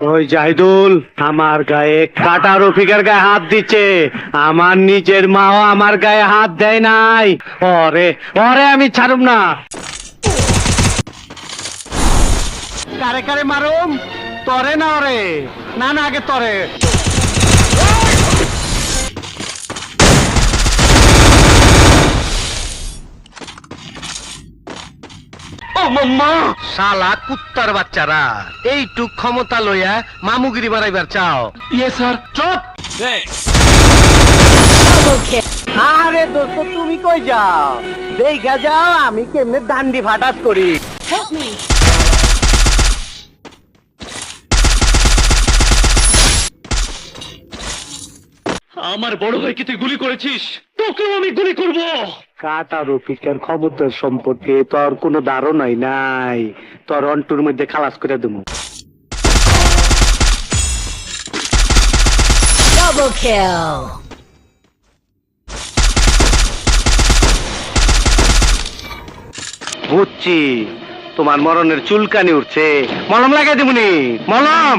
ওই জাহিদুল আমার গায়ে কাটা রফিকের গায়ে হাত দিচ্ছে, আমার নিজের মাও আমার গায়ে হাত দেয় নাই। ওরে ওরে আমি ছাড়ুম না। কারে কারে মারুম, তরে না ওরে? না না আগে তরে। ও মাম্মা, শালা কুত্তার বাচ্চারা এইটুক ক্ষমতা লইয়া মামুগিরি বাড়াইবার চাও? ইয়ে স্যার। চুপ। আরে দোস্ত তুমি কই যাও? দেখা যাও আমি কেমনে দান্ডি ফাটাস করি। Help me! আমার বড় ভাইকে তুই গুলি করেছিস, তোকেও আমি গুলি করব। কাটা রফিকের ক্ষমতার সম্পর্কে তোর কোনো ধারণাই নাই, তোর অন্টুর মধ্যে খালাস করে দেবো। Double kill! বুঝছি, তোমার মরণের চুলকানি উঠছে, মলম লাগাই দেবনি। মলম